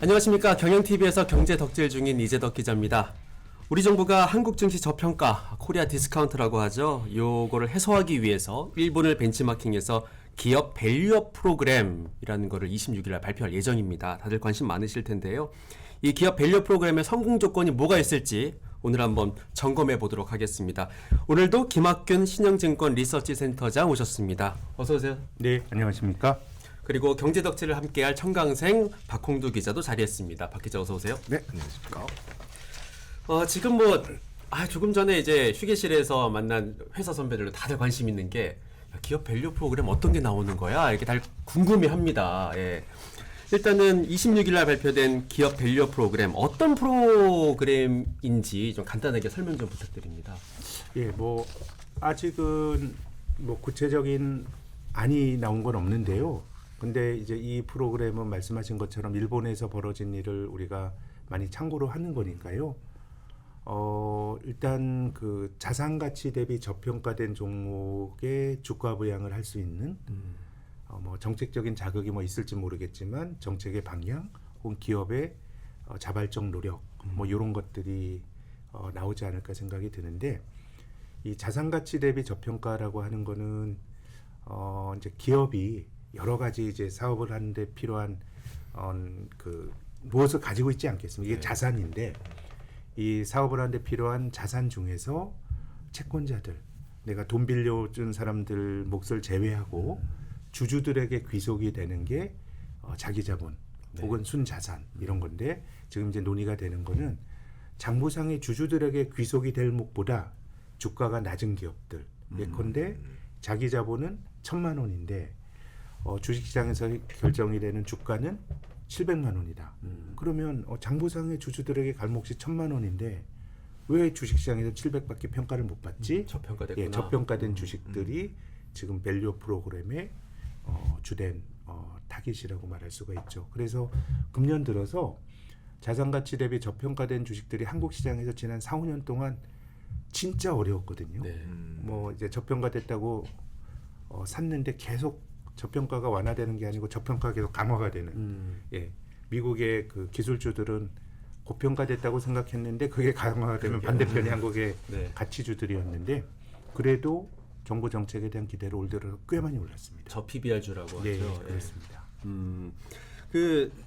안녕하십니까. 경영TV에서 경제 덕질 중인 이재덕 기자입니다. 우리 정부가 한국 증시 저평가, 코리아 디스카운트라고 하죠. 요거를 해소하기 위해서 일본을 벤치마킹해서 기업 밸류업 프로그램이라는 거를 26일 날 발표할 예정입니다. 다들 관심 많으실 텐데요. 이 기업 밸류업 프로그램의 성공 조건이 뭐가 있을지 오늘 한번 점검해 보도록 하겠습니다. 오늘도 김학균 신영증권 리서치센터장 오셨습니다. 어서 오세요. 네, 안녕하십니까? 그리고 경제덕질을 함께할 청강생 박홍두 기자도 자리했습니다. 박 기자 어서 오세요. 네, 안녕하십니까? 지금 조금 전에 이제 휴게실에서 만난 회사 선배들도 다들 관심 있는 게 기업 밸류 프로그램 어떤 게 나오는 거야? 이렇게 다들 궁금해합니다. 예. 일단은 26일 날 발표된 기업 밸류 프로그램 어떤 프로그램인지 좀 간단하게 설명 좀 부탁드립니다. 예, 아직은 구체적인 안이 나온 건 없는데요. 근데 이제 이 프로그램은 말씀하신 것처럼 일본에서 벌어진 일을 우리가 많이 참고로 하는 거니까요. 일단 그 자산 가치 대비 저평가된 종목의 주가 부양을 할 수 있는 정책적인 자극이 있을지 모르겠지만 정책의 방향 혹은 기업의 자발적 노력 이런 것들이 나오지 않을까 생각이 드는데, 이 자산 가치 대비 저평가라고 하는 거는 이제 기업이 여러 가지 이제 사업을 하는데 필요한 무엇을 가지고 있지 않겠습니까? 이게 자산인데, 이 사업을 하는데 필요한 자산 중에서 채권자들, 내가 돈 빌려준 사람들 몫을 제외하고 주주들에게 귀속이 되는 게 자기 자본 혹은 순자산 이런 건데, 지금 이제 논의가 되는 거는 장부상의 주주들에게 귀속이 될 몫보다 주가가 낮은 기업들, 예컨대 자기 자본은 1,000만 원인데 주식시장에서 결정이 되는 주가는 700만 원이다. 그러면 장부상의 주주들에게 갈 몫이 1,000만 원인데 왜 주식시장에서 700밖에 평가를 못 받지? 저평가됐구나. 예, 저평가된 주식들이 지금 밸류 프로그램의 주된 타깃이라고 말할 수가 있죠. 그래서 금년 들어서 자산가치 대비 저평가된 주식들이 한국 시장에서 지난 4, 5년 동안 진짜 어려웠거든요. 네. 이제 저평가됐다고 샀는데 계속 저평가가 완화되는 게 아니고 저평가가 계속 강화가 되는. 예, 미국의 그 기술주들은 고평가됐다고 생각했는데 그게 강화가 되면 반대편이 한국의 네. 가치주들이었는데, 그래도 정부 정책에 대한 기대를 올 들어 꽤 많이 올랐습니다. 저 PBR주라고 네, 하죠. 그렇습니다.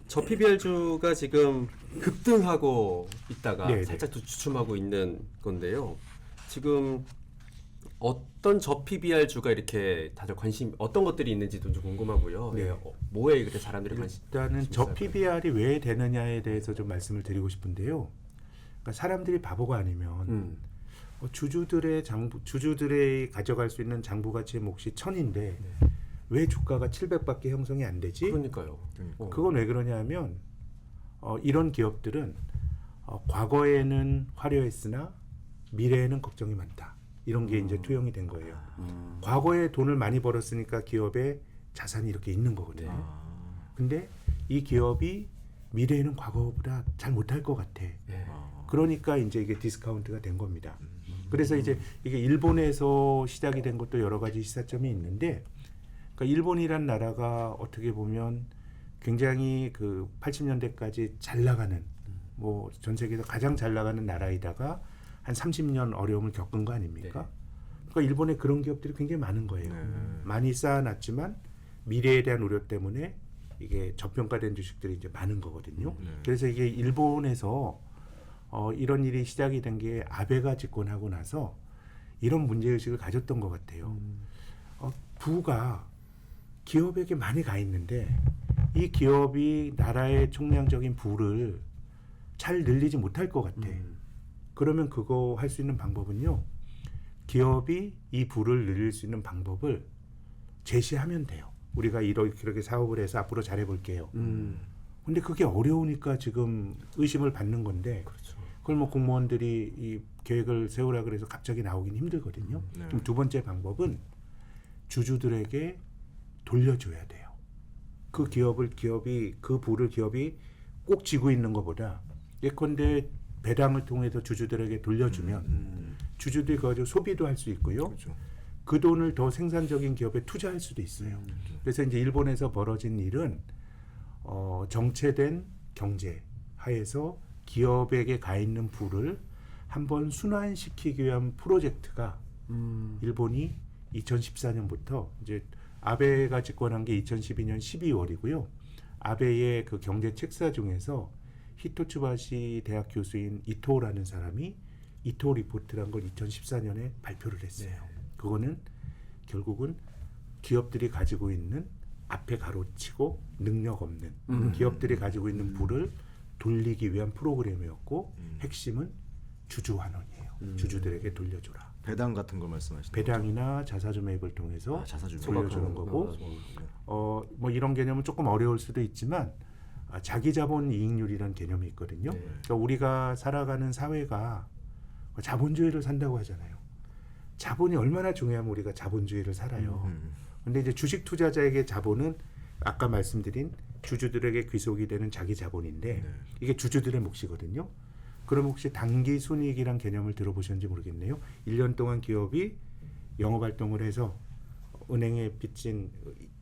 저 PBR주가 지금 급등하고 있다가 네, 살짝 또 주춤하고 있는 건데요. 지금 어떤 저 PBR주가 이렇게 다들 어떤 것들이 있는지도 좀 궁금하고요. 네. 뭐에 그렇게 사람들이 관심? 일단은 저 PBR이 왜 되느냐에 대해서 좀 말씀을 드리고 싶은데요. 그러니까 사람들이 바보가 아니면 주주들의 가져갈 수 있는 장부 가치의 몫이 1,000인데 왜 주가가 700밖에 형성이 안 되지? 그러니까요. 그건 왜 그러냐면 이런 기업들은 과거에는 화려했으나 미래에는 걱정이 많다. 이런 게 이제 투영이 된 거예요. 과거에 돈을 많이 벌었으니까 기업에 자산이 이렇게 있는 거거든요. 근데 이 기업이 미래에는 과거보다 잘 못할 것 같아. 그러니까 이제 이게 디스카운트가 된 겁니다. 그래서 이제 이게 일본에서 시작이 된 것도 여러 가지 시사점이 있는데, 그러니까 일본이란 나라가 어떻게 보면 굉장히 그 80년대까지 잘 나가는, 전 세계에서 가장 잘 나가는 나라이다가 한 30년 어려움을 겪은 거 아닙니까? 네. 그러니까 일본에 그런 기업들이 굉장히 많은 거예요. 많이 쌓아놨지만 미래에 대한 우려 때문에 이게 저평가된 주식들이 이제 많은 거거든요. 그래서 이게 일본에서 이런 일이 시작이 된 게 아베가 집권하고 나서 이런 문제의식을 가졌던 것 같아요. 부가 기업에게 많이 가 있는데 이 기업이 나라의 총량적인 부를 잘 늘리지 못할 것 같아. 그러면 그거 할 수 있는 방법은요, 기업이 이 부를 늘릴 수 있는 방법을 제시하면 돼요. 우리가 이렇게 사업을 해서 앞으로 잘해볼게요. 근데 그게 어려우니까 지금 의심을 받는 건데, 그렇죠. 그걸 공무원들이 이 계획을 세우라 그래서 갑자기 나오긴 힘들거든요. 그럼 두 번째 방법은 주주들에게 돌려줘야 돼요. 그 부를 기업이 꼭 쥐고 있는 것보다 예컨대 배당을 통해서 주주들에게 돌려주면 주주들이 그거 가지고 소비도 할 수 있고요. 그렇죠. 그 돈을 더 생산적인 기업에 투자할 수도 있어요. 그래서 이제 일본에서 벌어진 일은 정체된 경제 하에서 기업에게 가 있는 부를 한번 순환시키기 위한 프로젝트가 일본이 2014년부터 이제 아베가 집권한 게 2012년 12월이고요. 아베의 그 경제 책사 중에서 히토츠바시 대학 교수인 이토라는 사람이 이토 리포트라는 걸 2014년에 발표를 했어요. 그거는 결국은 기업들이 가지고 있는 앞에 가로치고 능력 없는 기업들이 가지고 있는 부를 돌리기 위한 프로그램이었고 핵심은 주주환원이에요. 주주들에게 돌려줘라. 배당 같은 거 말씀하시는 배당이나 자사주 매입을 통해서 자사주 돌려주는 거고 뭐 이런 개념은 조금 어려울 수도 있지만 자기 자본 이익률이라는 개념이 있거든요. 그러니까 우리가 살아가는 사회가 자본주의를 산다고 하잖아요. 자본이 얼마나 중요하면 우리가 자본주의를 살아요. 근데 이제 주식 투자자에게 자본은 아까 말씀드린 주주들에게 귀속이 되는 자기 자본인데 이게 주주들의 몫이거든요. 그럼 혹시 단기 순이익이란 개념을 들어보셨는지 모르겠네요. 1년 동안 기업이 영업 활동을 해서 은행에 빚진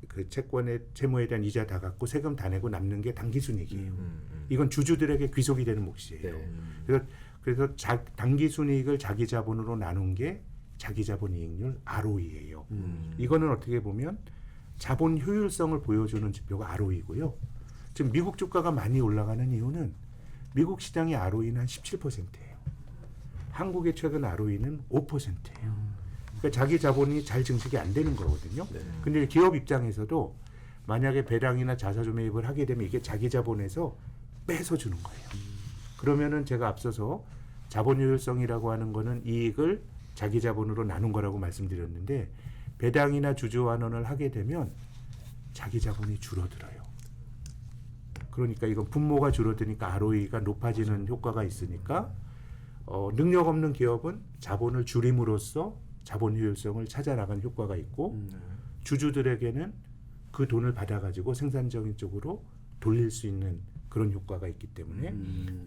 그 채권의 채무에 대한 이자 다 갚고 세금 다 내고 남는 게 단기 순이익이에요. 이건 주주들에게 귀속이 되는 몫이에요. 그래서 단기 순이익을 자기 자본으로 나눈 게 자기 자본 이익률 ROE예요. 이거는 어떻게 보면 자본 효율성을 보여주는 지표가 ROE고요. 지금 미국 주가가 많이 올라가는 이유는 미국 시장의 ROE는 한 17%예요. 한국의 최근 ROE는 5%예요. 그러니까 자기 자본이 잘 증식이 안 되는 거거든요. 근데 기업 입장에서도 만약에 배당이나 자사주 매입을 하게 되면 이게 자기 자본에서 빼서 주는 거예요. 그러면은 제가 앞서서 자본 효율성이라고 하는 거는 이익을 자기 자본으로 나눈 거라고 말씀드렸는데 배당이나 주주 환원을 하게 되면 자기 자본이 줄어들어요. 그러니까 이건 분모가 줄어드니까 ROE가 높아지는 효과가 있으니까 능력 없는 기업은 자본을 줄임으로써 자본 효율성을 찾아나가는 효과가 있고 주주들에게는 그 돈을 받아가지고 생산적인 쪽으로 돌릴 수 있는 그런 효과가 있기 때문에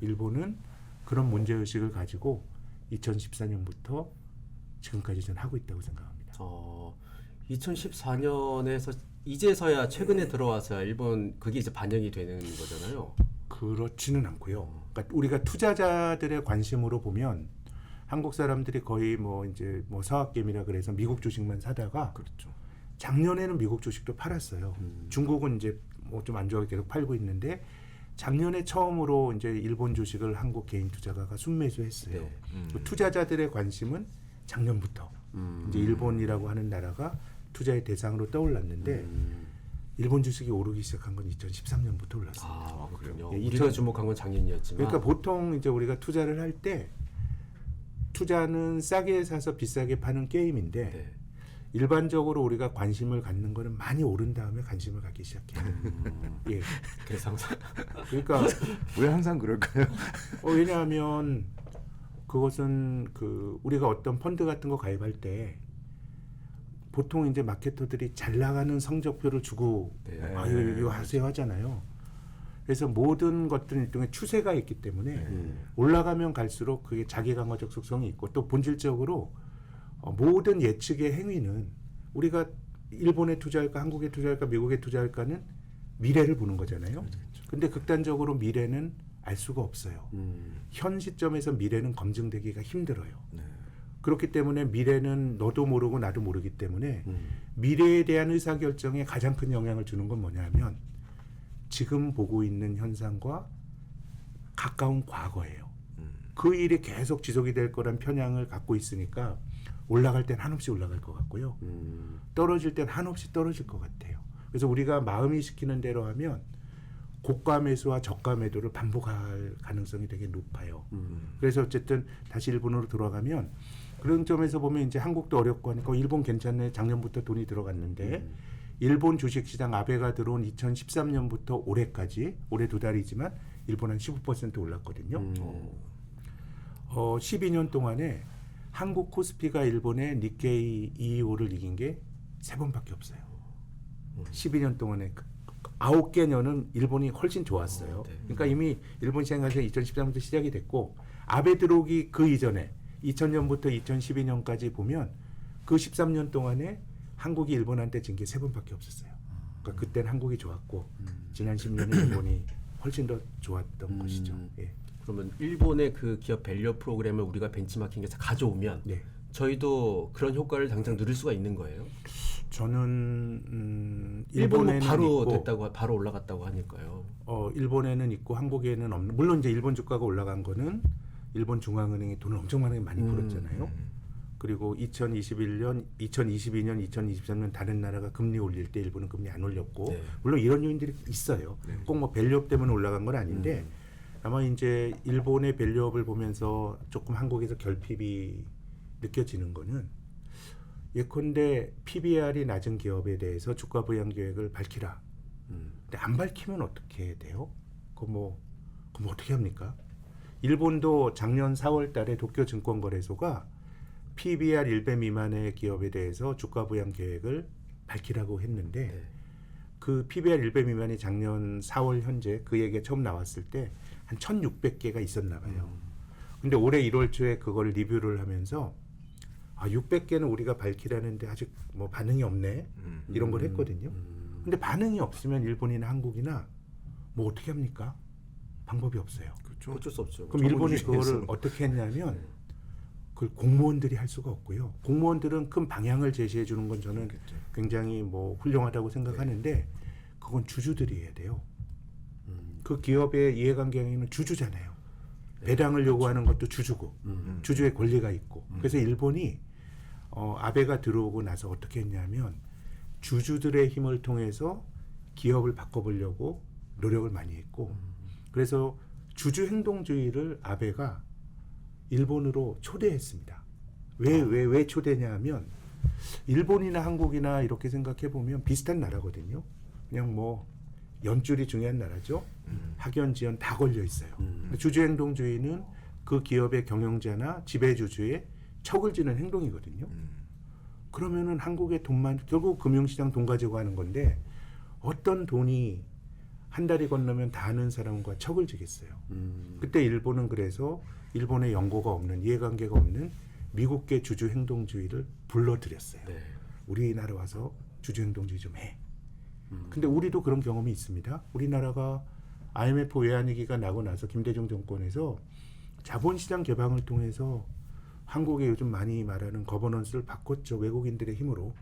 일본은 그런 문제의식을 가지고 2014년부터 지금까지 저는 하고 있다고 생각합니다. 2014년에서 이제서야 최근에 들어와서 일본 그게 이제 반영이 되는 거잖아요. 그렇지는 않고요. 그러니까 우리가 투자자들의 관심으로 보면 한국 사람들이 거의 뭐 이제 뭐 서학개미라 그래서 미국 주식만 사다가 그렇죠. 작년에는 미국 주식도 팔았어요. 중국은 이제 뭐 좀 안 좋아하게 계속 팔고 있는데 작년에 처음으로 이제 일본 주식을 한국 개인 투자가가 순매수했어요. 그 투자자들의 관심은 작년부터 이제 일본이라고 하는 나라가 투자의 대상으로 떠올랐는데 일본 주식이 오르기 시작한 건 2013년부터 올랐습니다. 그렇군요. 예, 우리가 주목한 건 작년이었지만. 그러니까 보통 이제 우리가 투자를 할 때 투자는 싸게 사서 비싸게 파는 게임인데 일반적으로 우리가 관심을 갖는 거는 많이 오른 다음에 관심을 갖기 시작해요. 예. 그래서 항상 그러니까 왜 항상 그럴까요? 왜냐하면 그것은 그 우리가 어떤 펀드 같은 거 가입할 때 보통 이제 마케터들이 잘 나가는 성적표를 주고 이거 하세요 하잖아요. 그래서 모든 것들은 일종의 추세가 있기 때문에 올라가면 갈수록 그게 자기 강화적 속성이 있고 또 본질적으로 모든 예측의 행위는 우리가 일본에 투자할까 한국에 투자할까 미국에 투자할까는 미래를 보는 거잖아요. 근데 극단적으로 미래는 알 수가 없어요. 현 시점에서 미래는 검증되기가 힘들어요. 그렇기 때문에 미래는 너도 모르고 나도 모르기 때문에 미래에 대한 의사결정에 가장 큰 영향을 주는 건 뭐냐면 지금 보고 있는 현상과 가까운 과거예요. 그 일이 계속 지속이 될 거란 편향을 갖고 있으니까 올라갈 땐 한없이 올라갈 것 같고요. 떨어질 땐 한없이 떨어질 것 같아요. 그래서 우리가 마음이 시키는 대로 하면 고가 매수와 저가 매도를 반복할 가능성이 되게 높아요. 그래서 어쨌든 다시 일본으로 돌아가면 그런 점에서 보면 이제 한국도 어렵고 하니까 일본 괜찮네. 작년부터 돈이 들어갔는데 일본 주식시장 아베가 들어온 2013년부터 올해까지 올해 2달이지만 일본 한 15% 올랐거든요. 12년 동안에 한국 코스피가 일본의 니케이 225를 이긴 게 3번밖에 없어요. 12년 동안에 9개 년은 일본이 훨씬 좋았어요. 그러니까 이미 일본 시장에서 2013년부터 시작이 됐고 아베 들어오기 그 이전에 2000년부터 2012년까지 보면 그 13년 동안에 한국이 일본한테 진 게 3번밖에 없었어요. 그러니까 그때는 한국이 좋았고 지난 10년은 일본이 훨씬 더 좋았던 것이죠. 예. 그러면 일본의 그 기업 밸류 프로그램을 우리가 벤치마킹해서 가져오면 네. 저희도 그런 효과를 당장 누릴 수가 있는 거예요? 저는 일본은 일본에는 바로 있고, 됐다고 바로 올라갔다고 하니까요. 일본에는 있고 한국에는 없는. 물론 이제 일본 주가가 올라간 거는 일본 중앙은행이 돈을 엄청 많이 풀었잖아요. 그리고 2021년, 2022년, 2023년 다른 나라가 금리 올릴 때 일본은 금리 안 올렸고 네. 물론 이런 요인들이 있어요. 꼭 뭐 밸류업 때문에 올라간 건 아닌데 아마 이제 일본의 밸류업을 보면서 조금 한국에서 결핍이 느껴지는 거는 예컨대 PBR이 낮은 기업에 대해서 주가 부양 계획을 밝히라. 근데 안 밝히면 어떻게 돼요? 그럼 어떻게 합니까? 일본도 작년 4월 달에 도쿄 증권거래소가 PBR 1배 미만의 기업에 대해서 주가 부양 계획을 밝히라고 했는데 네. 그 PBR 1배 미만이 작년 4월 현재 그 얘기가 처음 나왔을 때 한 1,600개가 있었나 봐요. 근데 올해 1월 초에 그걸 리뷰를 하면서 600개는 우리가 밝히라는데 아직 뭐 반응이 없네. 이런 걸 했거든요. 근데 반응이 없으면 일본이나 한국이나 뭐 어떻게 합니까? 방법이 없어요. 그렇죠. 어쩔 수 없죠. 그럼 일본이 자본주의에서. 그거를 어떻게 했냐면 그걸 공무원들이 할 수가 없고요. 공무원들은 큰 방향을 제시해 주는 건 저는 굉장히 뭐 훌륭하다고 생각하는데 그건 주주들이 해야 돼요. 그 기업의 이해관계는 주주잖아요. 배당을 요구하는 것도 주주고 주주의 권리가 있고 그래서 일본이 아베가 들어오고 나서 어떻게 했냐면 주주들의 힘을 통해서 기업을 바꿔보려고 노력을 많이 했고 그래서 주주 행동주의를 아베가 일본으로 초대했습니다. 왜 초대냐 하면 일본이나 한국이나 이렇게 생각해 보면 비슷한 나라거든요. 그냥 뭐 연줄이 중요한 나라죠. 학연, 지연 다 걸려 있어요. 주주 행동주의는 그 기업의 경영자나 지배주주의 척을 지는 행동이거든요. 그러면은 한국의 돈만 결국 금융시장 돈 가지고 하는 건데 어떤 돈이 한 달이 건너면 다 아는 사람과 척을 지겠어요. 그때 일본은 그래서 일본의 연고가 없는 이해관계가 없는 미국계 주주 행동주의를 불러들였어요. 네. 우리나라 와서 주주 행동주의 좀 해. 근데 우리도 그런 경험이 있습니다. 우리나라가 IMF 외환위기가 나고 나서 김대중 정권에서 자본시장 개방을 통해서 한국에 요즘 많이 말하는 거버넌스를 바꿨죠. 외국인들의 힘으로.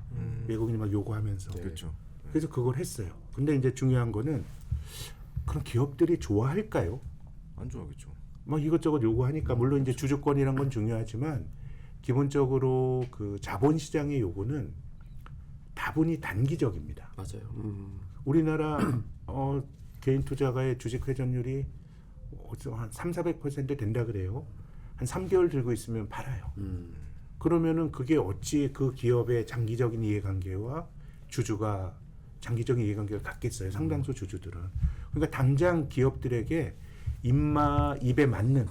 외국인이 막 요구하면서. 네. 그렇죠. 그래서 그걸 했어요. 근데 이제 중요한 거는 그런 기업들이 좋아할까요? 안 좋아하겠죠. 뭐 이것저것 요구하니까 물론 이제 주주권이란 건 중요하지만 기본적으로 그 자본시장의 요구는 다분히 단기적입니다. 맞아요. 우리나라 개인 투자가의 주식 회전율이 한 300~400% 된다 그래요. 한 3개월 들고 있으면 팔아요. 그러면은 그게 어찌 그 기업의 장기적인 이해관계와 주주가 장기적인 이해관계를 갖겠어요. 상당수 주주들은. 그러니까 당장 기업들에게 입에 맞는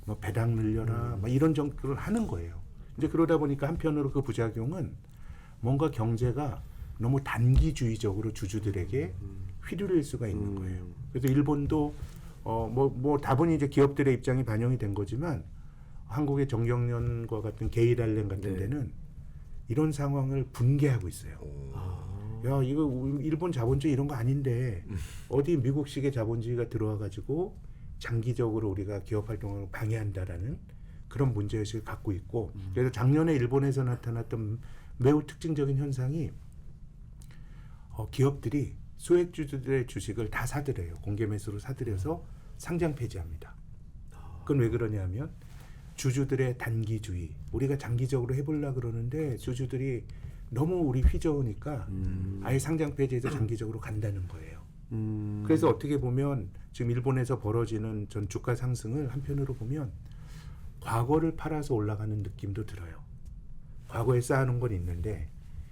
뭐 배당 늘려라 막 이런 정도를 하는 거예요. 이제 그러다 보니까 한편으로 그 부작용은 뭔가 경제가 너무 단기주의적으로 주주들에게 휘둘릴 수가 있는 거예요. 그래서 일본도 다분히 이제 기업들의 입장이 반영이 된 거지만 한국의 정경련과 같은 게이랄렌 같은 네. 데는 이런 상황을 분개하고 있어요. 야, 이거 일본 자본주의 이런 거 아닌데 어디 미국식의 자본주의가 들어와 가지고 장기적으로 우리가 기업 활동을 방해한다라는 그런 문제의식을 갖고 있고 그래서 작년에 일본에서 나타났던 매우 특징적인 현상이 기업들이 소액주주들의 주식을 다 사들여요. 공개 매수로 사들여서 상장 폐지합니다. 그건 왜 그러냐면 주주들의 단기주의 우리가 장기적으로 해보려고 그러는데 주주들이 너무 우리 휘저으니까 아예 상장 폐지해서 장기적으로 간다는 거예요. 그래서 어떻게 보면 지금 일본에서 벌어지는 전 주가 상승을 한편으로 보면 과거를 팔아서 올라가는 느낌도 들어요. 과거에 쌓아놓은 건 있는데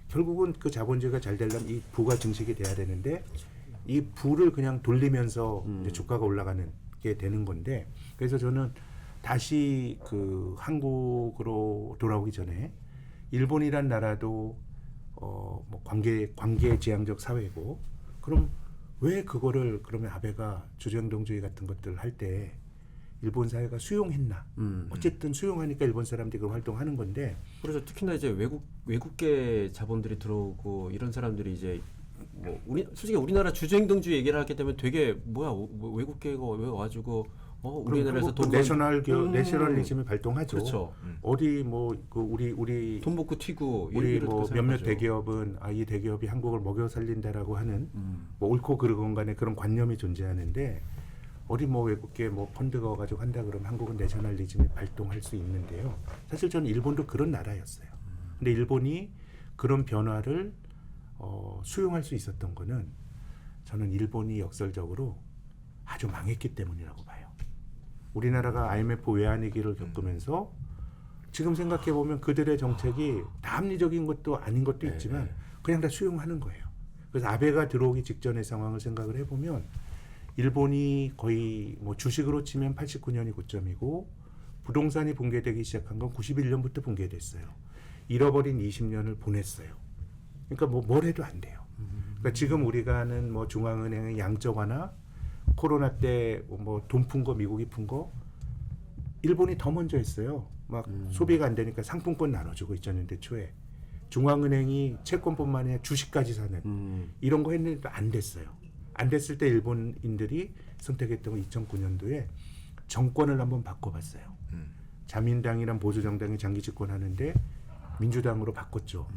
결국은 그 자본주의가 잘 되려면 이 부가 증식이 돼야 되는데 이 부를 그냥 돌리면서 이제 주가가 올라가는 게 되는 건데 그래서 저는 다시 그 한국으로 돌아오기 전에 일본이란 나라도 뭐 관계지향적 사회고 그럼 왜 그거를 그러면 아베가 주주행동주의 같은 것들을 할 때 일본 사회가 수용했나? 어쨌든 수용하니까 일본 사람들이 그런 활동하는 건데 그래서 특히나 이제 외국계 자본들이 들어오고 이런 사람들이 이제 뭐 솔직히 우리나라 주주행동주의 얘기를 하게 되면 되게 뭐야 뭐 외국계가 왜 와가지고 우리나라에서 돈 내셔널리즘이 발동하죠. 그렇죠. 어디 그 우리 돈 먹고 튀고 우리 이렇게 뭐 생각하죠. 몇몇 대기업은 이 대기업이 한국을 먹여 살린다라고 하는 뭐 옳고 그르건 간에 그런 관념이 존재하는데 어디 뭐 외국계 뭐 펀드가 가지고 한다 그러면 한국은 내셔널리즘이 발동할 수 있는데요. 사실 저는 일본도 그런 나라였어요. 근데 일본이 그런 변화를 수용할 수 있었던 거는 저는 일본이 역설적으로 아주 망했기 때문이라고 봐요. 우리나라가 IMF 외환위기를 겪으면서 지금 생각해 보면 그들의 정책이 다 합리적인 것도 아닌 것도 있지만 그냥 다 수용하는 거예요. 그래서 아베가 들어오기 직전의 상황을 생각을 해보면 일본이 거의 뭐 주식으로 치면 89년이 고점이고 부동산이 붕괴되기 시작한 건 91년부터 붕괴됐어요. 잃어버린 20년을 보냈어요. 그러니까 뭐 뭘 해도 안 돼요. 그러니까 지금 우리가 하는 뭐 중앙은행의 양적 완화, 코로나 때 뭐 돈 푼 거 미국이 푼 거 일본이 더 먼저 했어요. 막 소비가 안 되니까 상품권 나눠주고 2000년대 초에 중앙은행이 채권뿐만 아니라 주식까지 사는 이런 거 했는데도 안 됐어요. 안 됐을 때 일본인들이 선택했던 건 2009년도에 정권을 한번 바꿔봤어요. 자민당이란 보수정당이 장기 집권하는데 민주당으로 바꿨죠.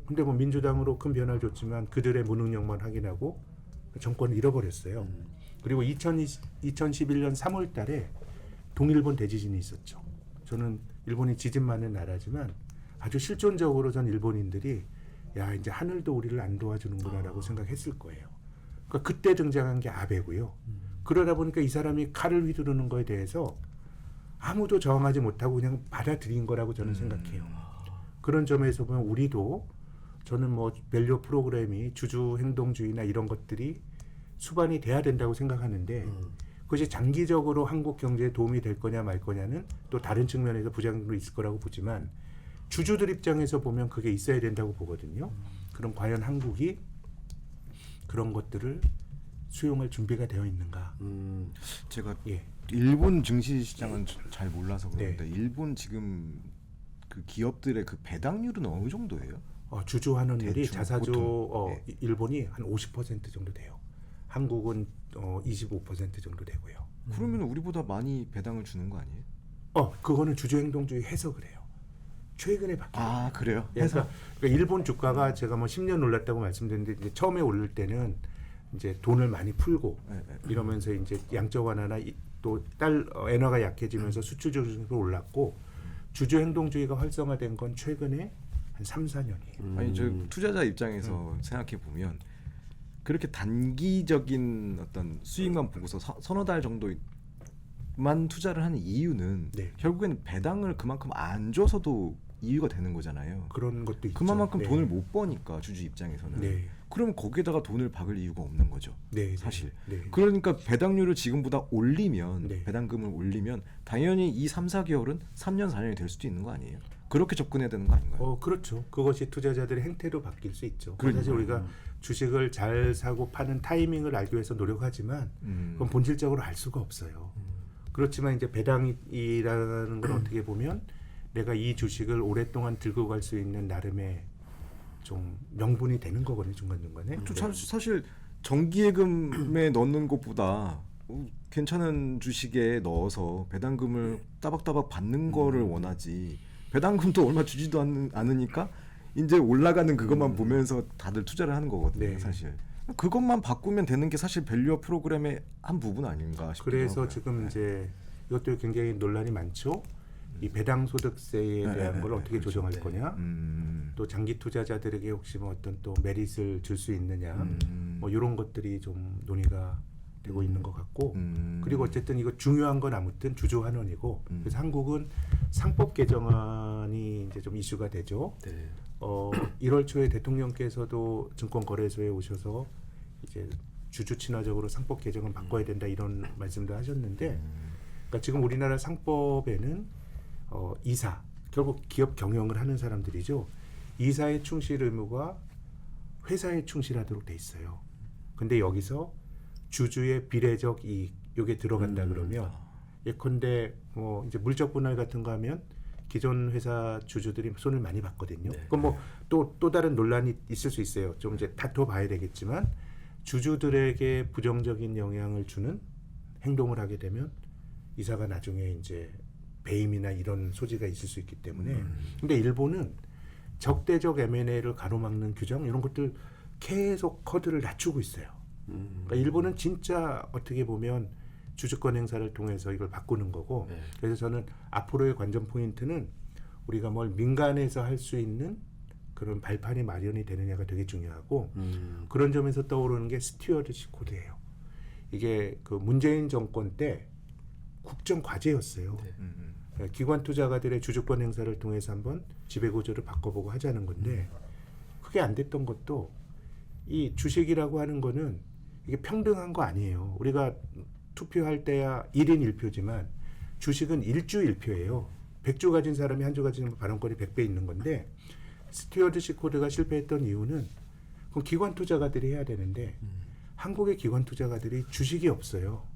근데 뭐 민주당으로 큰 변화를 줬지만 그들의 무능력만 확인하고 정권을 잃어버렸어요. 그리고 2011년 3월 달에 동일본 대지진이 있었죠. 저는 일본이 지진 많은 나라지만 아주 실존적으로 전 일본인들이 야 이제 하늘도 우리를 안 도와주는구나라고 생각했을 거예요. 그러니까 그때 등장한 게 아베고요. 그러다 보니까 이 사람이 칼을 휘두르는 거에 대해서 아무도 저항하지 못하고 그냥 받아들인 거라고 저는 생각해요. 그런 점에서 보면 우리도 저는 뭐 밸류 프로그램이 주주 행동주의나 이런 것들이 수반이 돼야 된다고 생각하는데 그것이 장기적으로 한국 경제에 도움이 될 거냐 말 거냐는 또 다른 측면에서 부작용도 있을 거라고 보지만 주주들 입장에서 보면 그게 있어야 된다고 보거든요. 그럼 과연 한국이 그런 것들을 수용할 준비가 되어 있는가? 제가 예. 일본 증시 시장은 잘 몰라서 그런데 네. 일본 지금 그 기업들의 그 배당률은 어느 정도예요? 주주 환원율이 대충 자사주 보통, 일본이 한 50% 정도 돼요. 한국은 25% 정도 되고요. 그러면 우리보다 많이 배당을 주는 거 아니에요? 그거는 주주 행동주의 해석을 해요. 최근에 바뀌어요. 아 그래요? 그러니까 일본 주가가 제가 뭐 10년 올랐다고 말씀드렸는데 이제 처음에 오를 때는 이제 돈을 많이 풀고 이러면서 이제 양적 완화나 또 엔화가 약해지면서 수출 조정도 올랐고 주주 행동주의가 활성화된 건 최근에 한 3, 4년이에요. 아니 저 투자자 입장에서 생각해 보면 그렇게 단기적인 어떤 수익만 보고서 서너 달 정도만 투자를 하는 이유는 네. 결국에는 배당을 그만큼 안 줘서도 이유가 되는 거잖아요. 그런 것도 있죠. 그만큼 네. 돈을 못 버니까 주주 입장에서는. 네. 그러면 거기에다가 돈을 박을 이유가 없는 거죠. 네, 사실. 네. 그러니까 배당률을 지금보다 올리면 네. 배당금을 올리면 당연히 이 3, 4개월은 3년, 4년이 될 수도 있는 거 아니에요. 그렇게 접근해야 되는 거 아닌가요? 그렇죠. 그것이 투자자들의 행태로 바뀔 수 있죠. 그러니까요. 사실 우리가 주식을 잘 사고 파는 타이밍을 알기 위해서 노력하지만 그건 본질적으로 알 수가 없어요. 그렇지만 이제 배당이라는 건 어떻게 보면 내가 이 주식을 오랫동안 들고 갈 수 있는 나름의 좀 명분이 되는 거거든요. 중간중간에. 사실 정기예금에 넣는 것보다 괜찮은 주식에 넣어서 배당금을 따박따박 받는 거를 원하지 배당금도 얼마 주지도 않으니까 이제 올라가는 그것만 보면서 다들 투자를 하는 거거든요. 네. 사실 그것만 바꾸면 되는 게 사실 밸류어 프로그램의 한 부분 아닌가 싶기도 그래서 하고요. 지금 이제 이것도 굉장히 논란이 많죠. 이 배당 소득세에 대한 걸 어떻게 그렇죠. 조정할 거냐. 또 장기 투자자들에게 혹시 뭐 어떤 또 메릿을 줄 수 있느냐. 뭐 이런 것들이 좀 논의가 되고 있는 것 같고. 그리고 어쨌든 이거 중요한 건 아무튼 주주 환원이고. 그래서 한국은 상법 개정안이 이제 좀 이슈가 되죠. 네. 1월 초에 대통령께서도 증권거래소에 오셔서 이제 주주 친화적으로 상법 개정은 바꿔야 된다 이런 말씀도 하셨는데, 그러니까 지금 우리나라 상법에는 이사, 결국 기업 경영을 하는 사람들이죠. 이사의 충실 의무가 회사에 충실하도록 돼 있어요. 근데 여기서 주주의 비례적 이익 요게 들어간다 그러면 예컨대 뭐 이제 물적 분할 같은 거 하면 기존 회사 주주들이 손을 많이 봤거든요. 네. 그럼 뭐 또 다른 논란이 있을 수 있어요. 좀 이제 다퉈봐야 되겠지만 주주들에게 부정적인 영향을 주는 행동을 하게 되면 이사가 나중에 이제 배임이나 이런 소지가 있을 수 있기 때문에. 근데 일본은 적대적 M&A를 가로막는 규정 이런 것들 계속 커드를 낮추고 있어요. 그러니까 일본은 진짜 어떻게 보면 주주권 행사를 통해서 이걸 바꾸는 거고. 네. 그래서 저는 앞으로의 관전 포인트는 우리가 뭘 민간에서 할 수 있는 그런 발판이 마련이 되느냐가 되게 중요하고 그런 점에서 떠오르는 게 스튜어드십 코드예요. 이게 그 문재인 정권 때 국정 과제였어요. 네. 기관 투자가들의 주주권 행사를 통해서 한번 지배구조를 바꿔보고 하자는 건데 그게 안 됐던 것도 이 주식이라고 하는 거는 이게 평등한 거 아니에요. 우리가 투표할 때야 1인 1표지만 주식은 1주 1표예요. 100주 가진 사람이 한 주 가지면 발언권이 100배 있는 건데 스튜어드십 코드가 실패했던 이유는 그럼 기관 투자가들이 해야 되는데 한국의 기관 투자가들이 주식이 없어요.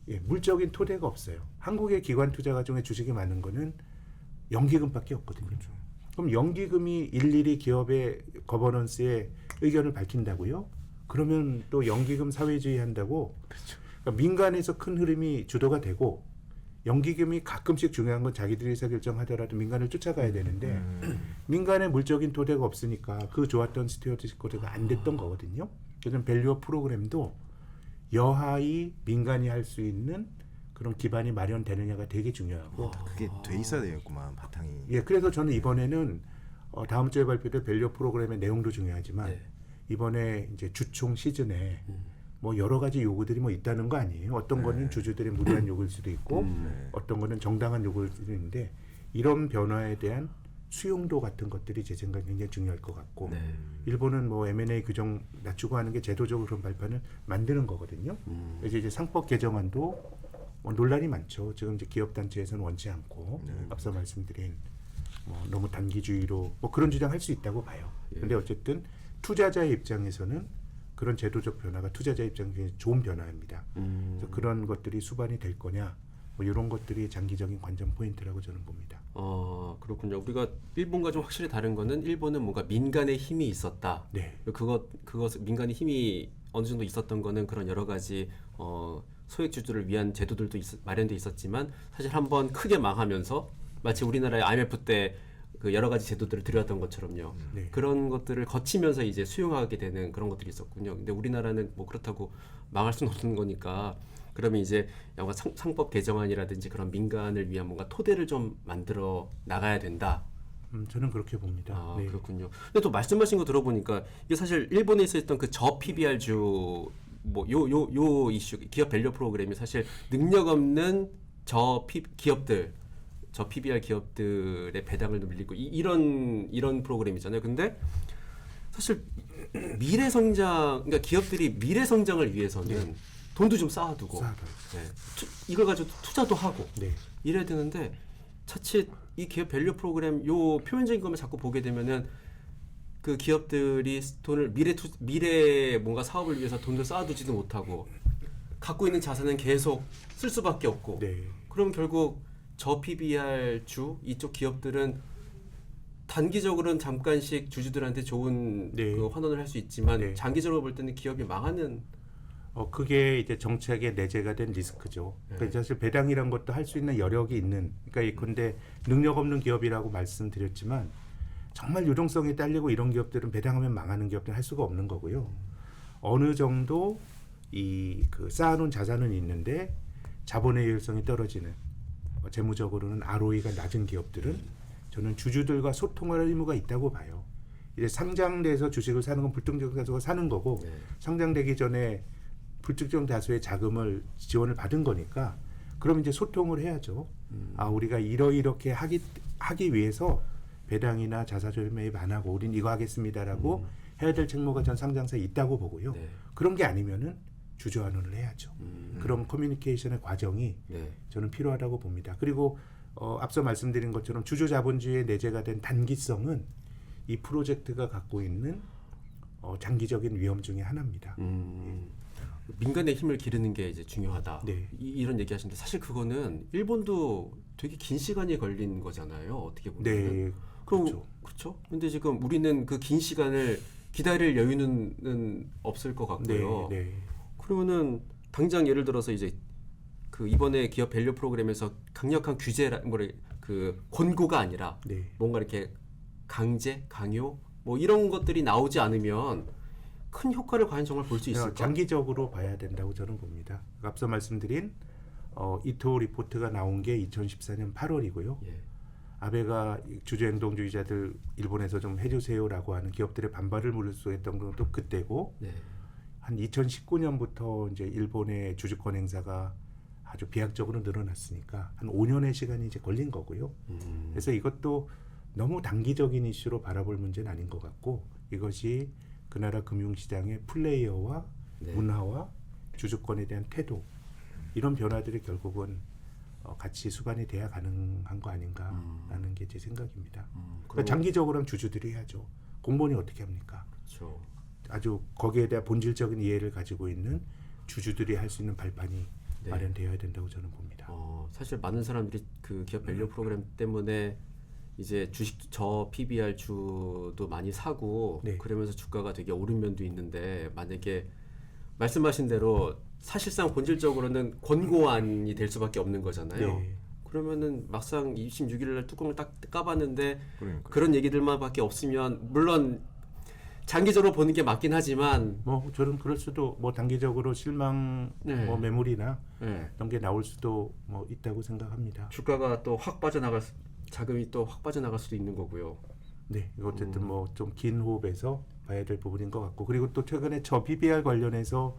예, 물적인 토대가 없어요. 한국의 기관 투자가 중에 주식이 많은 거는 연기금밖에 없거든요. 그렇죠. 그럼 연기금이 일일이 기업의 거버넌스에 의견을 밝힌다고요? 그러면 또 연기금 사회주의 한다고? 그러니까 민간에서 큰 흐름이 주도가 되고 연기금이 가끔씩 중요한 건 자기들이 의사결정하더라도 민간을 쫓아가야 되는데 민간의 물적인 토대가 없으니까 그 좋았던 스튜어드십 코드가 안 됐던 거거든요. 그래서 밸류업 프로그램도 여하이 민간이 할 수 있는 그런 기반이 마련되느냐가 되게 중요하고. 그게 돼 있어야 되겠구만 바탕이. 예, 그래서 저는 이번에는 다음 주에 발표될 밸류 프로그램의 내용도 중요하지만 네. 이번에 이제 주총 시즌에 뭐 여러 가지 요구들이 뭐 있다는 거 아니에요. 어떤 거는 주주들의 무리한 요구일 수도 있고 어떤 거는 정당한 요구일 수도 있는데 이런 변화에 대한 수용도 같은 것들이 제 생각에 굉장히 중요할 것 같고 네. 일본은 뭐 M&A 규정 낮추고 하는 게 제도적으로 그런 발판을 만드는 거거든요. 그래서 이제 상법 개정안도 뭐 논란이 많죠. 지금 이제 기업단체에서는 원치 않고 앞서 말씀드린 뭐 너무 단기주의로 뭐 그런 주장할 수 있다고 봐요. 근데 어쨌든 투자자의 입장에서는 그런 제도적 변화가 투자자 입장에 굉장히 좋은 변화입니다. 그래서 그런 것들이 수반이 될 거냐 뭐 이런 것들이 장기적인 관전 포인트라고 저는 봅니다. 그렇군요. 우리가 일본과 좀 확실히 다른 거는 일본은 뭔가 민간의 힘이 있었다. 네. 그것 민간의 힘이 어느 정도 있었던 거는 그런 여러 가지 소액주주를 위한 제도들도 마련돼 있었지만 사실 한번 크게 망하면서 마치 우리나라의 IMF 때 그 여러 가지 제도들을 들여왔던 것처럼요. 네. 그런 것들을 거치면서 이제 수용하게 되는 그런 것들이 있었군요. 근데 우리나라는 뭐 그렇다고 망할 수는 없는 거니까 그러면 이제 영화 상법 개정안이라든지 그런 민간을 위한 뭔가 토대를 좀 만들어 나가야 된다. 저는 그렇게 봅니다. 네. 그렇군요. 근데 또 말씀하신 거 들어보니까 이게 사실 일본에 있었던 그 저 PBR주 뭐 요 이슈 기업 밸류 프로그램이 사실 능력 없는 기업들 저 PBR 기업들의 배당을 좀 밀리고 이런 프로그램이잖아요. 근데 사실 미래 성장 그러니까 기업들이 미래 성장을 위해서는 돈도 좀 쌓아두고 이걸 가지고 투자도 하고 네. 이래야 되는데 자칫 이 기업 밸류 프로그램 요 표면적인 것만 자꾸 보게 되면은 그 기업들이 돈을 미래 뭔가 사업을 위해서 돈을 쌓아두지도 못하고 갖고 있는 자산은 계속 쓸 수밖에 없고 네. 그럼 결국 저 PBR 주 이쪽 기업들은 단기적으로는 잠깐씩 주주들한테 좋은 네. 그 환원을 할 수 있지만 네. 장기적으로 볼 때는 기업이 망하는 그게 이제 정책에 내재가 된 리스크죠. 그러니까 사실 배당이란 것도 할 수 있는 여력이 있는. 그러니까 근데 능력 없는 기업이라고 말씀드렸지만 정말 유동성이 딸리고 이런 기업들은 배당하면 망하는 기업들은 할 수가 없는 거고요. 어느 정도 그 쌓아놓은 자산은 있는데 자본의 유연성이 떨어지는 재무적으로는 ROE가 낮은 기업들은 저는 주주들과 소통할 의무가 있다고 봐요. 이제 상장돼서 주식을 사는 건 불특정 다수가 사는 거고 상장되기 전에 불특정 다수의 자금을 지원을 받은 거니까 그럼 이제 소통을 해야죠. 우리가 이렇게 하기 위해서 배당이나 자사조율 매입 안 하고 우린 이거 하겠습니다라고 해야 될 책무가 전 상장사에 있다고 보고요. 네. 그런 게 아니면은 주주환원을 해야죠. 그런 커뮤니케이션의 과정이 저는 필요하다고 봅니다. 그리고 앞서 말씀드린 것처럼 주주자본주의에 내재가 된 단기성은 이 프로젝트가 갖고 있는 장기적인 위험 중에 하나입니다. 민간의 힘을 기르는 게 이제 중요하다. 네. 이런 얘기하시는데 사실 그거는 일본도 되게 긴 시간이 걸린 거잖아요. 어떻게 보면. 네, 그럼 그렇죠. 그렇죠. 근데 지금 우리는 그 긴 시간을 기다릴 여유는 없을 것 같고요. 네, 네. 그러면은 당장 예를 들어서 이제 그 이번에 기업 밸류 프로그램에서 강력한 규제라 그 권고가 아니라 네. 뭔가 이렇게 강제, 강요 뭐 이런 것들이 나오지 않으면 큰 효과를 과연 정말 볼 수 있을까? 장기적으로 봐야 된다고 저는 봅니다. 앞서 말씀드린 이토 리포트가 나온 게 2014년 8월이고요. 예. 아베가 주주행동주의자들 일본에서 좀 해주세요라고 하는 기업들의 반발을 무릅쓰겠던 것도 그때고 네. 한 2019년부터 이제 일본의 주주권 행사가 아주 비약적으로 늘어났으니까 한 5년의 시간이 이제 걸린 거고요. 그래서 이것도 너무 단기적인 이슈로 바라볼 문제는 아닌 것 같고 이것이 그 나라 금융시장의 플레이어와 네. 문화와 주주권에 대한 태도 이런 변화들이 결국은 같이 수반이 돼야 가능한 거 아닌가라는 게 제 생각입니다. 그러니까 장기적으로는 주주들이 해야죠. 공무원이 어떻게 합니까? 그렇죠. 아주 거기에 대한 본질적인 이해를 가지고 있는 주주들이 할 수 있는 발판이 네. 마련되어야 된다고 저는 봅니다. 사실 많은 사람들이 그 기업 밸류 프로그램 때문에 이제 주식 저 PBR 주도 많이 사고 네. 그러면서 주가가 되게 오른 면도 있는데 만약에 말씀하신 대로 사실상 본질적으로는 권고안이 될 수밖에 없는 거잖아요. 네. 그러면은 막상 26일 날 뚜껑을 딱 까봤는데 그러니까요. 그런 얘기들만밖에 없으면 물론 장기적으로 보는 게 맞긴 하지만 뭐 저는 그럴 수도 뭐 단기적으로 실망 네. 뭐 매물이나 네. 이런 게 나올 수도 뭐 있다고 생각합니다. 주가가 또 확 자금이 또 확 빠져나갈 수도 있는 거고요. 네, 이거 어쨌든 뭐 좀 긴 호흡에서 봐야 될 부분인 것 같고 그리고 또 최근에 저 PBR 관련해서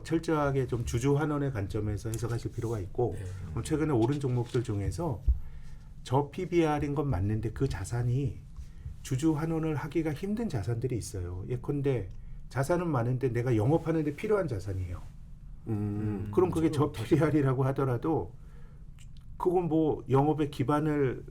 철저하게 좀 주주 환원의 관점에서 해석하실 필요가 있고 그럼 최근에 오른 종목들 중에서 저 PBR인 건 맞는데 그 자산이 주주 환원을 하기가 힘든 자산들이 있어요. 예컨대 자산은 많은데 내가 영업하는데 필요한 자산이에요. 그럼 그게 저 PBR이라고 하더라도 그건 뭐 영업의 기반을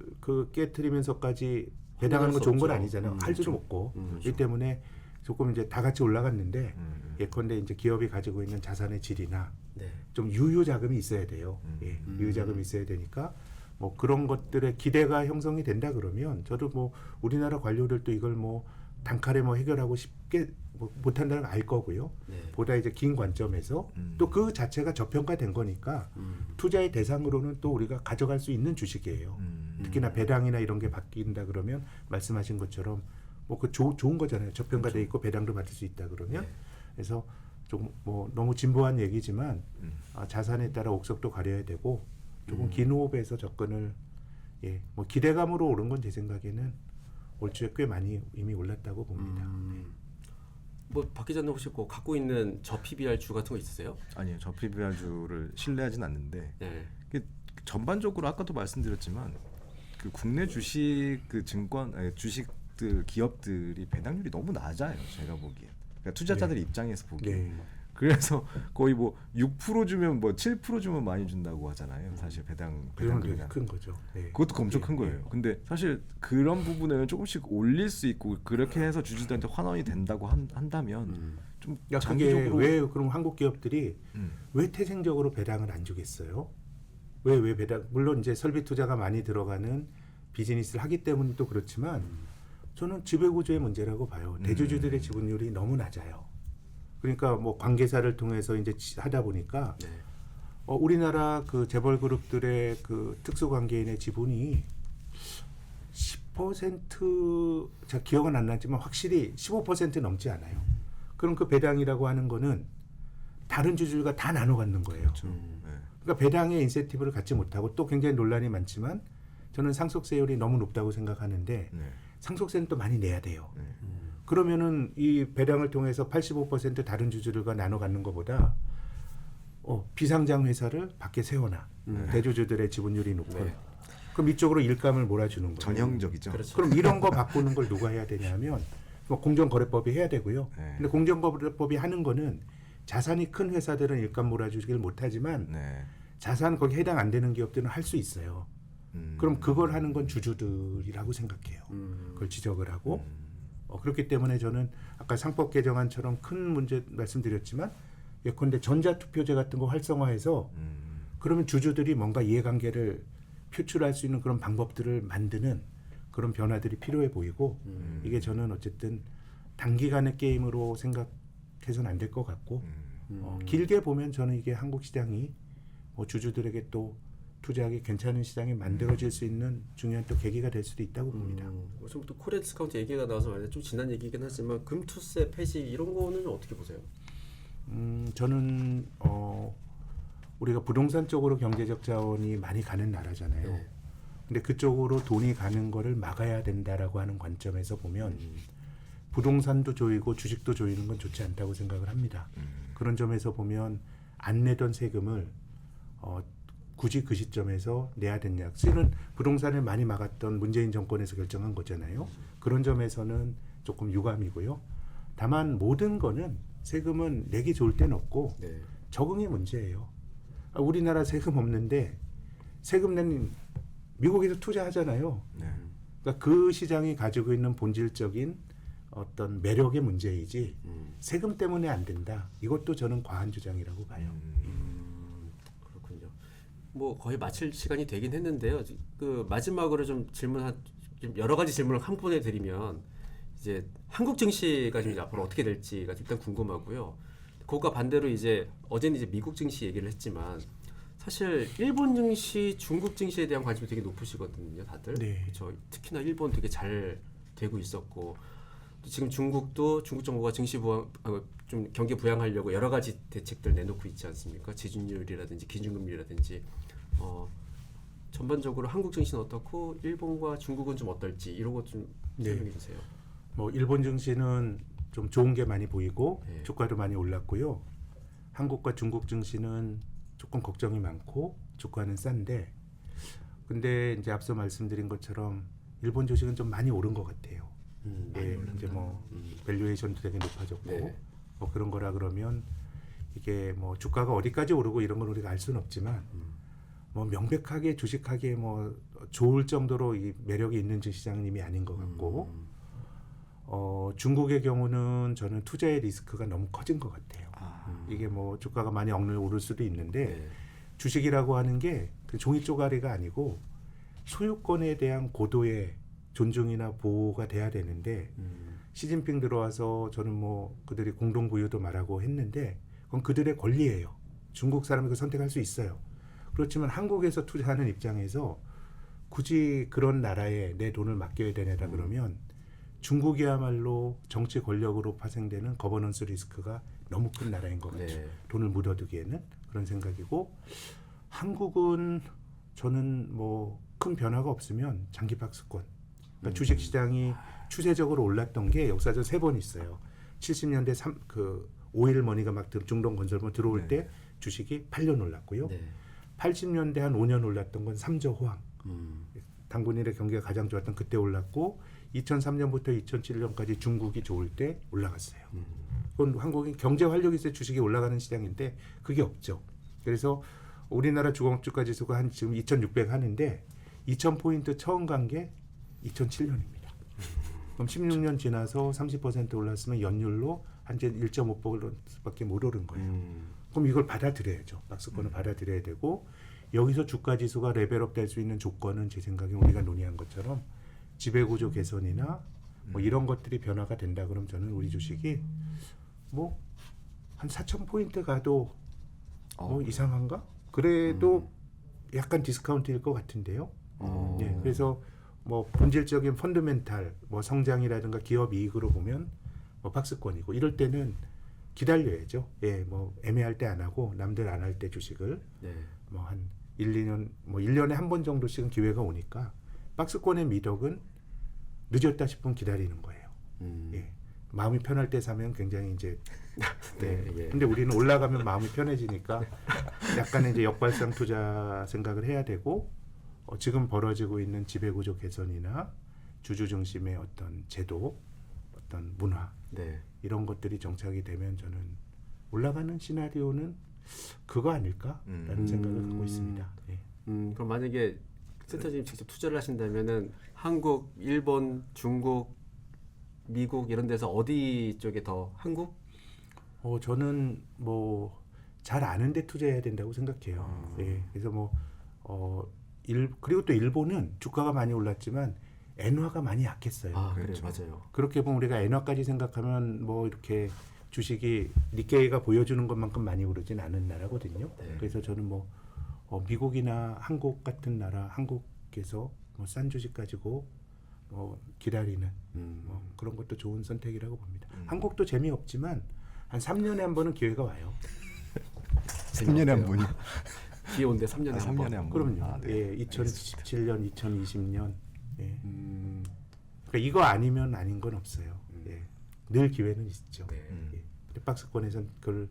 깨트리면서까지 배당하는 건 좋은 건 아니잖아요. 할 줄도 없고 그렇기 때문에 조금 이제 다 같이 올라갔는데 예컨대 이제 기업이 가지고 있는 자산의 질이나 네. 좀 유효 자금이 있어야 돼요. 예, 유효 자금이 있어야 되니까 뭐 그런 것들의 기대가 형성이 된다 그러면 저도 뭐 우리나라 관료들도 이걸 뭐 단칼에 뭐 해결하고 쉽게 뭐 못한다는 걸 알 거고요. 네. 보다 이제 긴 관점에서 또 그 자체가 저평가된 거니까 투자의 대상으로는 또 우리가 가져갈 수 있는 주식이에요. 특히나 배당이나 이런 게 바뀐다 그러면 말씀하신 것처럼 뭐 그 좋은 거잖아요. 저평가돼 있고 배당도 받을 수 있다 그러면 그래서 좀 뭐 너무 진보한 얘기지만 자산에 따라 옥석도 가려야 되고 조금 긴 호흡에서 접근을 뭐 기대감으로 오른 건 제 생각에는 올 초에 꽤 많이 이미 올랐다고 봅니다. 뭐 박 기자님 혹시 뭐 갖고 있는 저 PBR 주 같은 거 있으세요? 아니요, 저 PBR주를 신뢰하진 않는데 네. 전반적으로 아까도 말씀드렸지만 그 국내 주식 그 주식들 기업들이 배당률이 너무 낮아요. 제가 보기엔. 그러니까 투자자들 입장에서 보기엔. 네. 그래서 거의 뭐 6% 주면 뭐 7% 주면 많이 준다고 하잖아요. 사실 그건 배당금이 되게 큰 거죠. 네. 그것도 엄청 큰 거예요. 근데 사실 그런 부분에는 조금씩 올릴 수 있고 그렇게 해서 주주들한테 환원이 된다고 한다면 좀 야, 그게 장기적으로 왜 그럼 한국 기업들이 왜 태생적으로 배당을 안 주겠어요? 왜 배당? 물론 이제 설비 투자가 많이 들어가는 비즈니스를 하기 때문도 그렇지만 저는 지배구조의 문제라고 봐요. 대주주들의 지분율이 너무 낮아요. 그러니까 뭐 관계사를 통해서 이제 하다 보니까 네. 우리나라 그 재벌 그룹들의 그 특수관계인의 지분이 10% 제가 기억은 안 나지만 확실히 15% 넘지 않아요. 그럼 그 배당이라고 하는 거는 다른 주주들과 다 나눠 갖는 거예요. 그러니까 배당의 인센티브를 갖지 못하고 또 굉장히 논란이 많지만 저는 상속세율이 너무 높다고 생각하는데 상속세는 또 많이 내야 돼요. 그러면은 이 배당을 통해서 85% 다른 주주들과 나눠 갖는 것보다 비상장 회사를 밖에 세워놔. 대주주들의 지분율이 높은. 네. 그럼 이쪽으로 일감을 몰아주는 거예요. 전형적이죠. 그렇죠. 그럼 이런 거 바꾸는 걸 누가 해야 되냐면 뭐 공정거래법이 해야 되고요. 네. 근데 공정거래법이 하는 거는 자산이 큰 회사들은 일감 몰아주기를 못하지만 네. 자산 거기 해당 안 되는 기업들은 할 수 있어요. 그럼 그걸 하는 건 주주들이라고 생각해요. 그걸 지적을 하고 그렇기 때문에 저는 아까 상법 개정안처럼 큰 문제 말씀드렸지만 예컨대 전자투표제 같은 거 활성화해서 그러면 주주들이 뭔가 이해관계를 표출할 수 있는 그런 방법들을 만드는 그런 변화들이 필요해 보이고 이게 저는 어쨌든 단기간의 게임으로 생각해서는 안 될 것 같고 길게 보면 저는 이게 한국 시장이 뭐 주주들에게 또 투자하기 괜찮은 시장이 만들어질 수 있는 중요한 또 계기가 될 수도 있다고 봅니다. 지금 또 코리아 디스카운트 얘기가 나와서 말이야 좀 지난 얘기긴 하지만 금투세 폐지 이런 거는 어떻게 보세요? 저는 우리가 부동산 쪽으로 경제적 자원이 많이 가는 나라잖아요. 네. 근데 그쪽으로 돈이 가는 거를 막아야 된다라고 하는 관점에서 보면 부동산도 조이고 주식도 조이는 건 좋지 않다고 생각을 합니다. 그런 점에서 보면 안 내던 세금을 굳이 그 시점에서 내야 되냐. 실은 부동산을 많이 막았던 문재인 정권에서 결정한 거잖아요. 그런 점에서는 조금 유감이고요. 다만 모든 거는 세금은 내기 좋을 땐 없고 네. 적응의 문제예요. 우리나라 세금 없는데 세금 낸 미국에서 투자하잖아요. 네. 그러니까 그 시장이 가지고 있는 본질적인 어떤 매력의 문제이지 세금 때문에 안 된다. 이것도 저는 과한 주장이라고 봐요. 그렇군요. 뭐 거의 마칠 시간이 되긴 했는데요. 그 마지막으로 좀 좀 여러 가지 질문을 한꺼번에 드리면 이제 한국 증시가 좀 이제 앞으로 어떻게 될지가 일단 궁금하고요. 그것과 반대로 이제 어제는 이제 미국 증시 얘기를 했지만 사실 일본 증시, 중국 증시에 대한 관심이 되게 높으시거든요, 다들. 네. 그렇죠. 특히나 일본 되게 잘 되고 있었고 또 지금 중국도 중국 정부가 증시 부양, 좀 경기 부양하려고 여러 가지 대책들 내놓고 있지 않습니까? 지준율이라든지 기준금리라든지 전반적으로 한국 증시는 어떻고 일본과 중국은 좀 어떨지 이런 것 좀 설명해 주세요. 뭐 일본 증시는 좀 좋은 게 많이 보이고 네. 주가도 많이 올랐고요. 한국과 중국 증시는 조금 걱정이 많고 주가는 싼데 근데 이제 앞서 말씀드린 것처럼 일본 주식은 좀 많이 오른 것 같아요. 예, 이제 뭐 밸류에이션도 되게 높아졌고 네. 뭐 그런 거라 그러면 이게 뭐 주가가 어디까지 오르고 이런 건 우리가 알 수는 없지만 뭐 명백하게 주식하기에 뭐 좋을 정도로 이 매력이 있는 시장은 이미 아닌 것 같고 중국의 경우는 저는 투자의 리스크가 너무 커진 것 같아요. 이게 뭐 주가가 많이 오를 수도 있는데 네. 주식이라고 하는 게 그 종이 쪼가리가 아니고 소유권에 대한 고도의 존중이나 보호가 돼야 되는데 시진핑 들어와서 저는 뭐 그들이 공동부유도 말하고 했는데 그건 그들의 권리예요. 중국 사람이 그 선택할 수 있어요. 그렇지만 한국에서 투자하는 입장에서 굳이 그런 나라에 내 돈을 맡겨야 되냐 그러면 중국이야말로 정치 권력으로 파생되는 거버넌스 리스크가 너무 큰 나라인 것 같죠. 네. 돈을 묻어두기에는 그런 생각이고 한국은 저는 뭐 큰 변화가 없으면 장기 박스권. 그러니까 주식 시장이 추세적으로 올랐던 게 역사적 3번 있어요. 70년대 오일 머니가 막 중동 건설만 들어올 때 주식이 8년 올랐고요. 네. 80년대 한 5년 올랐던 건 3조 호황. 당군일의 경기가 가장 좋았던 그때 올랐고 2003년부터 2007년까지 중국이 좋을 때 올라갔어요. 그건 한국이 경제 활력이 있어야 주식이 올라가는 시장인데 그게 없죠. 그래서 우리나라 주공주가 지수가 한 지금 2,600 하는데 2,000포인트 처음 간 게 2007년입니다. 그럼 16년 지나서 30% 올랐으면 연율로 한 1.5%밖에 못 오른 거예요. 그럼 이걸 받아들여야죠. 박스권을 받아들여야 되고 여기서 주가 지수가 레벨업 될 수 있는 조건은 제 생각에 우리가 논의한 것처럼 지배구조 개선이나 뭐 이런 것들이 변화가 된다 그러면 저는 우리 주식이 뭐 한 4,000포인트 가도 뭐 이상한가? 그래도 약간 디스카운트일 것 같은데요. 예, 그래서 뭐 본질적인 펀더멘탈 뭐 성장이라든가 기업 이익으로 보면 뭐 박스권이고 이럴 때는 기다려야죠. 예, 뭐 애매할 때 안 하고 남들 안 할 때 주식을 네. 뭐 한 1-2년 뭐 1년에 한 번 정도씩은 기회가 오니까 박스권의 미덕은 늦었다 싶으면 기다리는 거예요. 예. 마음이 편할 때 사면 굉장히 이제 네. 예. 근데 우리는 올라가면 마음이 편해지니까 약간의 이제 역발상 투자 생각을 해야 되고 지금 벌어지고 있는 지배구조 개선이나 주주 중심의 어떤 제도, 어떤 문화 네. 이런 것들이 정착이 되면 저는 올라가는 시나리오는 그거 아닐까라는 생각을 갖고 있습니다. 예. 그럼 만약에 센터장님 직접 투자를 하신다면은 한국, 일본, 중국, 미국 이런 데서 어디 쪽에 더 한국? 저는 뭐 잘 아는데 투자해야 된다고 생각해요. 예, 그래서 그리고 또 일본은 주가가 많이 올랐지만 엔화가 많이 약했어요. 아, 그렇죠. 그래 맞아요. 그렇게 보면 우리가 엔화까지 생각하면 뭐 이렇게 주식이 니케이가 보여주는 것만큼 많이 오르진 않은 나라거든요. 네. 그래서 저는 미국이나 한국 같은 나라, 한국에서 싼 주식 가지고 기다리는 그런 것도 좋은 선택이라고 봅니다. 한국도 재미없지만 한 3년에 한 번은 기회가 와요. 3년에 한 번이. 기회온데 3년에 한 번. 3년에 한 번. 그럼요. 아, 네. 예, 2017년, 2020년. 예. 그러니까 이거 아니면 아닌 건 없어요. 예. 늘 기회는 있죠. 네. 예. 근데 박스권에선 그걸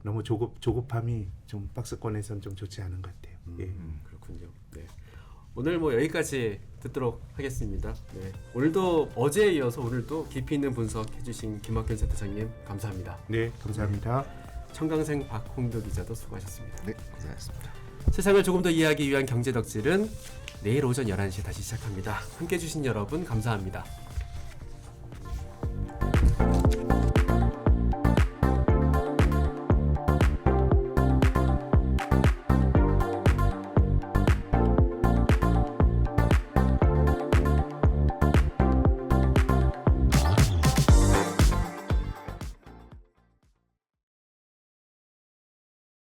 너무 조급함이 좀 박스권에선 좀 좋지 않은 것 같아요. 예. 그렇군요. 네. 오늘 뭐 여기까지 듣도록 하겠습니다. 네. 오늘도 어제에 이어서 오늘도 깊이 있는 분석 해주신 김학균 센터장님 감사합니다. 네, 감사합니다. 청강생 박홍도 기자도 수고하셨습니다. 네, 고생하셨습니다. 세상을 조금 더 이해하기 위한 경제 덕질은 내일 오전 11시에 다시 시작합니다. 함께해 주신 여러분 감사합니다.